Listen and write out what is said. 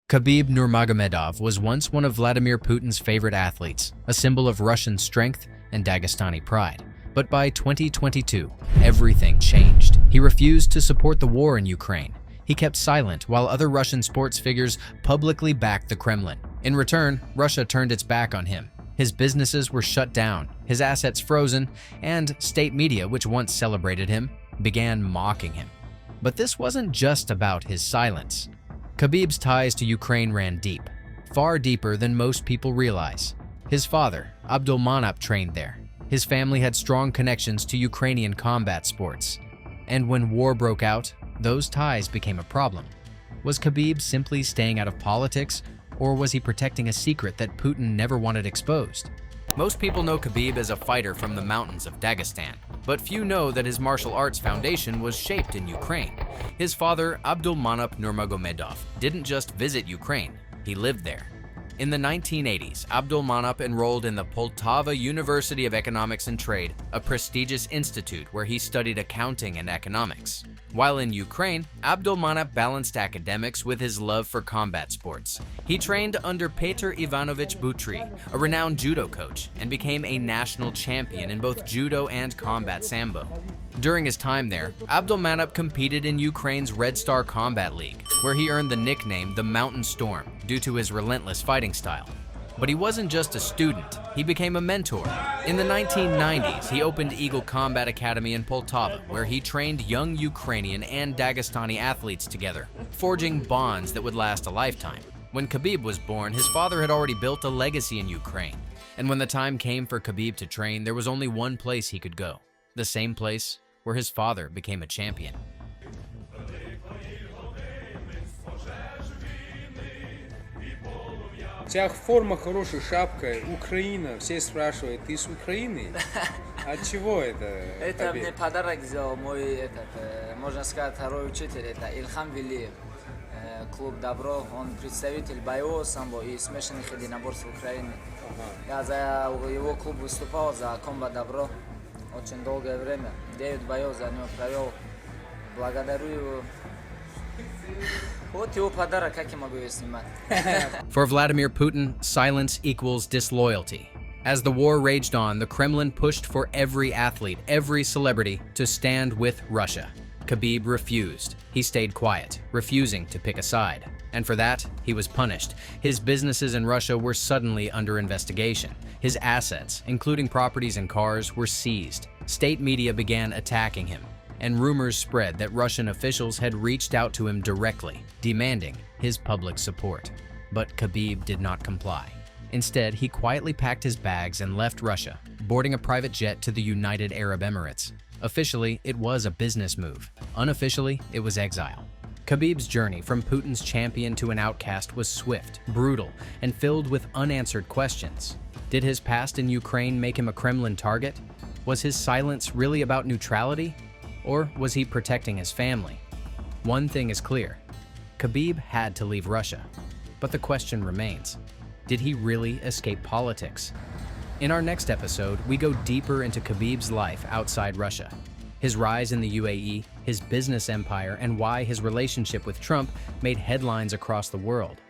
Khabib Nurmagomedov was once one of Vladimir Putin's favorite athletes, a symbol of Russian strength and Dagestani pride. But by 2022, everything changed. He refused to support the war in Ukraine. He kept silent while other Russian sports figures publicly backed the Kremlin. In return, Russia turned its back on him. His businesses were shut down, his assets frozen, and state media, which once celebrated him, began mocking him. But this wasn't just about his silence. Khabib's ties to Ukraine ran deep, far deeper than most people realize. His father, Abdulmanap, trained there. His family had strong connections to Ukrainian combat sports. And when war broke out, those ties became a problem. Was Khabib simply staying out of politics, or was he protecting a secret that Putin never wanted exposed? Most people know Khabib as a fighter from the mountains of Dagestan, but few know that his martial arts foundation was shaped in Ukraine. His father, Abdulmanap Nurmagomedov, didn't just visit Ukraine, he lived there. In the 1980s, Abdulmanap enrolled in the Poltava University of Economics and Trade, a prestigious institute where he studied accounting and economics. While in Ukraine, Abdulmanap balanced academics with his love for combat sports. He trained under Petr Ivanovich Butry, a renowned judo coach, and became a national champion in both judo and combat sambo. During his time there, Abdulmanap competed in Ukraine's Red Star Combat League, where he earned the nickname the Mountain Storm due to his relentless fighting style. But he wasn't just a student, he became a mentor. In the 1990s, he opened Eagle Combat Academy in Poltava, where he trained young Ukrainian and Dagestani athletes together, forging bonds that would last a lifetime. When Khabib was born, his father had already built a legacy in Ukraine. And when the time came for Khabib to train, there was only one place he could go. The same place where his father became a champion. У тебя форма хорошая, шапка, Украина. Все спрашивают, ты с Украины? От чего это? Это мне подарок сделал мой, можно сказать, второй учитель, это Ильхам Велиев, клуб «Добро». Он представитель боевого самбо и смешанных единоборств Украины. Я за его клуб выступал, за комбо «Добро» очень долгое время. 9 боев за него провел. Благодарю его. For Vladimir Putin, silence equals disloyalty. As the war raged on, the Kremlin pushed for every athlete, every celebrity to stand with Russia. Khabib refused. He stayed quiet, refusing to pick a side. And for that, he was punished. His businesses in Russia were suddenly under investigation. His assets, including properties and cars, were seized. State media began attacking him, and rumors spread that Russian officials had reached out to him directly, demanding his public support. But Khabib did not comply. Instead, he quietly packed his bags and left Russia, boarding a private jet to the United Arab Emirates. Officially, it was a business move. Unofficially, it was exile. Khabib's journey from Putin's champion to an outcast was swift, brutal, and filled with unanswered questions. Did his past in Ukraine make him a Kremlin target? Was his silence really about neutrality? Or was he protecting his family? One thing is clear, Khabib had to leave Russia. But the question remains, did he really escape politics? In our next episode, we go deeper into Khabib's life outside Russia, his rise in the UAE, his business empire, and why his relationship with Trump made headlines across the world.